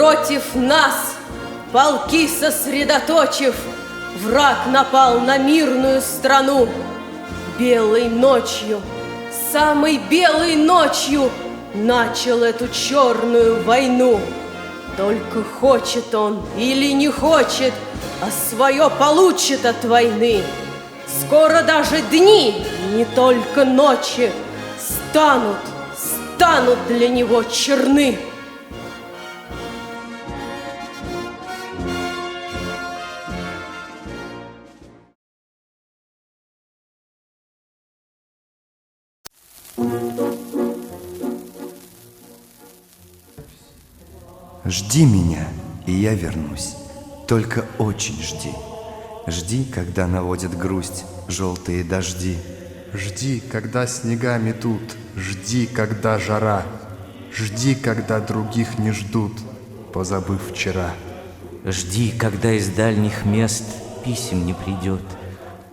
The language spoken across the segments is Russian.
Против нас, полки сосредоточив, враг напал на мирную страну. Белой ночью, самой белой ночью начал эту черную войну. Только хочет он или не хочет, а свое получит от войны. Скоро даже дни, не только ночи, станут для него черны. Жди меня, и я вернусь. Только очень жди. Жди, когда наводят грусть желтые дожди. Жди, когда снега метут. Жди, когда жара. Жди, когда других не ждут, позабыв вчера. Жди, когда из дальних мест писем не придет.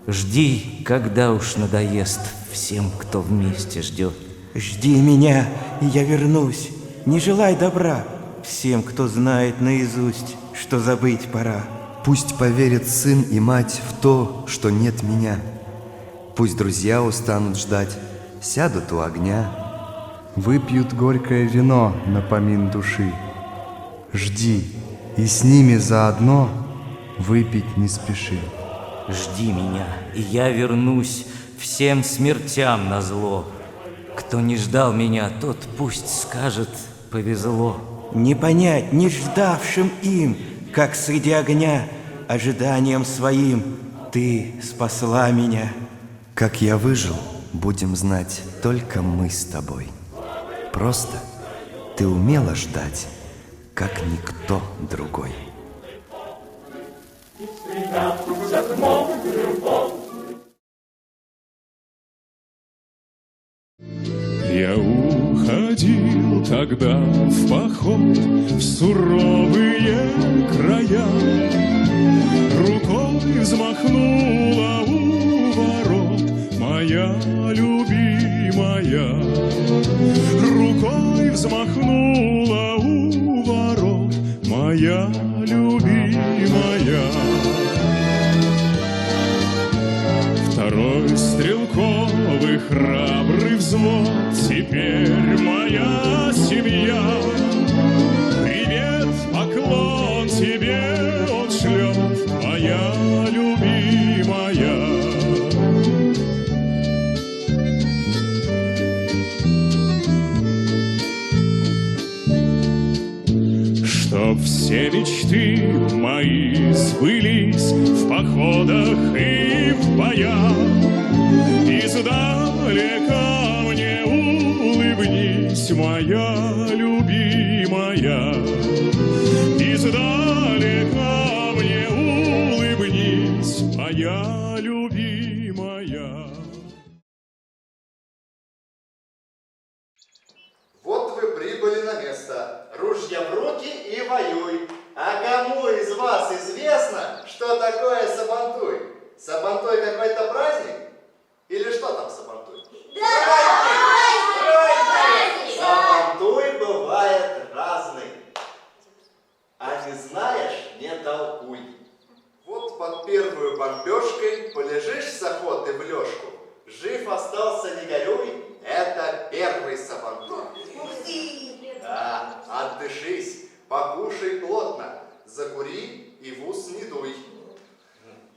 Жди, когда уж надоест всем, кто вместе ждет. Жди меня, и я вернусь. Не желай добра всем, кто знает наизусть, что забыть пора. Пусть поверит сын и мать в то, что нет меня. Пусть друзья устанут ждать, сядут у огня. Выпьют горькое вино на помин души. Жди, и с ними заодно выпить не спеши. Жди меня, и я вернусь всем смертям назло. Кто не ждал меня, тот пусть скажет: повезло. Не понять, не ждавшим им, как среди огня, ожиданием своим ты спасла меня. Как я выжил, будем знать только мы с тобой. Просто ты умела ждать, как никто другой. Я уходил тогда в поход в суровые края. Рукой взмахнула у ворот моя любимая. Рукой взмахнула у ворот моя любимая. Второй стрелковый храбрый взвод, теперь моя семья. Привет, поклон тебе он шлет, моя любимая. Чтоб все мечты мои сбылись в походах и в боях, издалека мне улыбнись, моя любимая. Издалека мне улыбнись, моя любимая. Вот вы прибыли на место. Ружья в руки и воюй. А кому из вас известно, что такое сабантуй? Сабантуй какой-то праздник? Или что там сабантуй? Праздник! Сабантуй бывает разный. А не знаешь, не толкуй. Вот под первую бомбежкой полежишь с охоты в лёжку. Жив остался, не горюй, это первый сабантуй. Да, отдышись, покушай плотно, закури и в ус не дуй.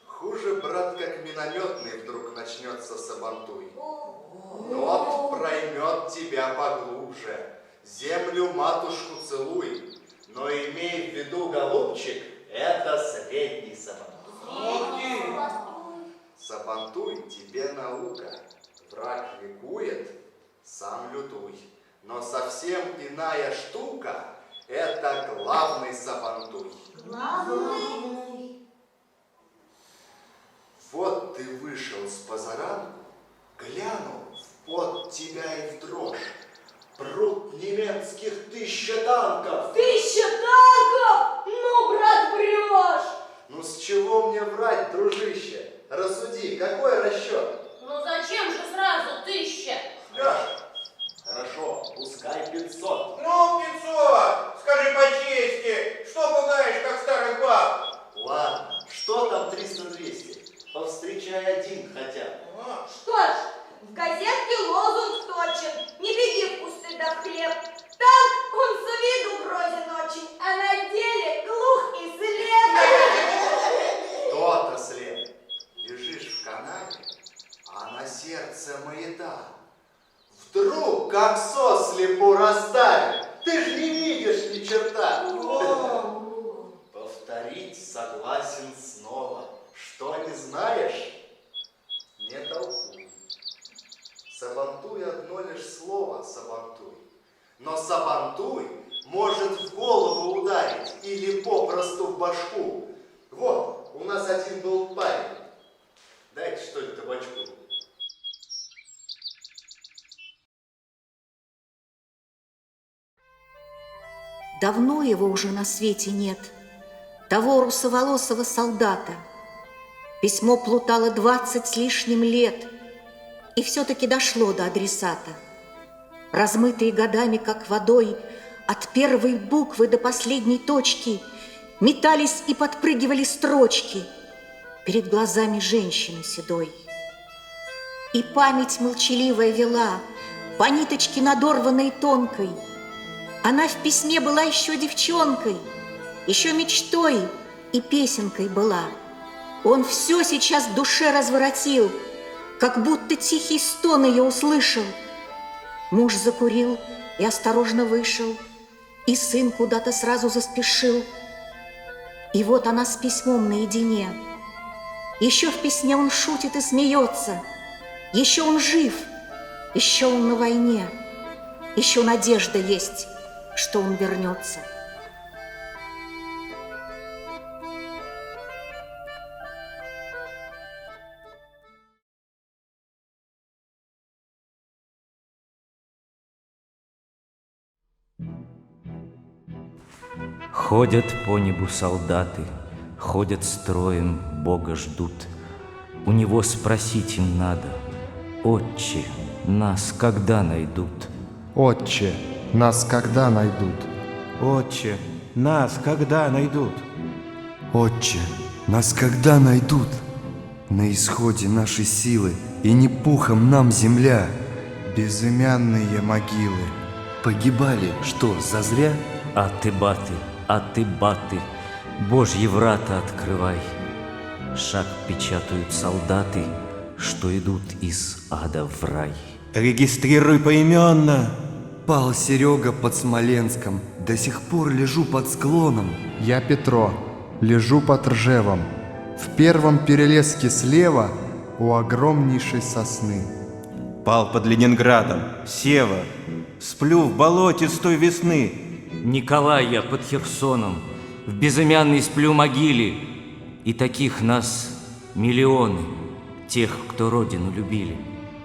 Хуже, брат, как минометный вдруг начнется сабантуй. Тот проймет тебя поглубже, землю матушку целуй. Но имей в виду, голубчик, это средний сабантуй. Сабантуй тебе наука, враг ликует, сам лютуй. Но совсем иная штука – это главный сабантуй. Главный? Вот ты вышел с позаранку, глянул в пот тебя и в дрожь. Прут немецких 1000 танков. 1000 танков? Ну, брат, врешь! Ну с чего мне врать, дружище? Рассуди, какой расчет? Ну зачем же сразу 1000? Леша, Хорошо, пускай 500. Ну, 500! Скажи по чести, что пугаешь, как старых баб? Ладно, что там 300-200? Повстречай один хотя бы. Что ж, в газетке лозунг точен. Не беги в кусты да в хлеб. Так он с виду грозен очень, а на деле глух и слеп. То-то след. Лежишь в канаве, а на сердце маята. Вдруг, как сослепу расставит, ты ж не видишь ни черта. Повторить согласен снова. Что не знаешь, не толкуй. Сабантуй одно лишь слово сабантуй. Но сабантуй может в голову ударить или попросту в башку. Вот, у нас один был парень. Дайте, что ли, табачку. Давно его уже на свете нет, того русоволосого солдата. Письмо плутало 20 с лишним лет, и все-таки дошло до адресата. Размытые годами, как водой, от первой буквы до последней точки метались и подпрыгивали строчки перед глазами женщины седой. И память молчаливая вела по ниточке надорванной тонкой. Она в письме была еще девчонкой, еще мечтой и песенкой была. Он все сейчас в душе разворотил, как будто тихий стон ее услышал. Муж закурил и осторожно вышел, и сын куда-то сразу заспешил. И вот она с письмом наедине. Еще в письме он шутит и смеется. Еще он жив, еще он на войне. Еще надежда есть, что он вернется. Ходят по небу солдаты, ходят строем, Бога ждут. У него спросить им надо: Отче, нас когда найдут? Отче, нас когда найдут? Отче, нас когда найдут? Отче, нас когда найдут? На исходе нашей силы, и не пухом нам земля. Безымянные могилы. Погибали, что, зазря? А ты, баты, Божьи врата открывай. Шаг печатают солдаты, что идут из ада в рай. Регистрируй поименно. Пал Серега под Смоленском, до сих пор лежу под склоном. Я Петро, лежу под Ржевом, в первом перелеске слева у огромнейшей сосны. Пал под Ленинградом, Сева, сплю в болоте с той весны. Николай я под Херсоном, в безымянной сплю могиле, и таких нас миллионы, тех, кто родину любили.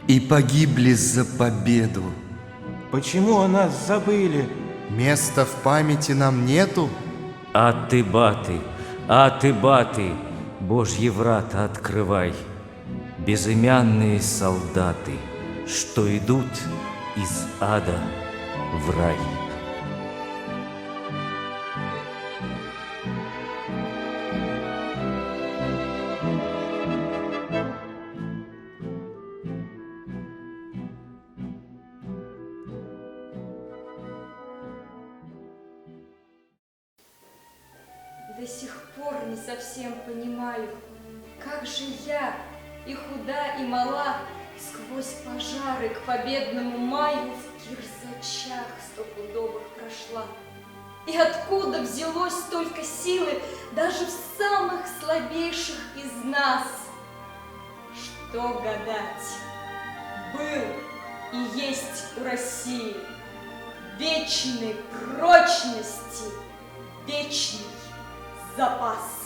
И погибли за победу. Почему о нас забыли? Места в памяти нам нету? А ты, баты, Божьи врата открывай. Безымянные солдаты, что идут из ада в рай. До сих пор не совсем понимаю, как же я, и худа, и мала, сквозь пожары к победному маю в кирзачах стопудовых прошла. И откуда взялось столько силы даже в самых слабейших из нас? Что гадать, был и есть у России вечной прочности вечный запас.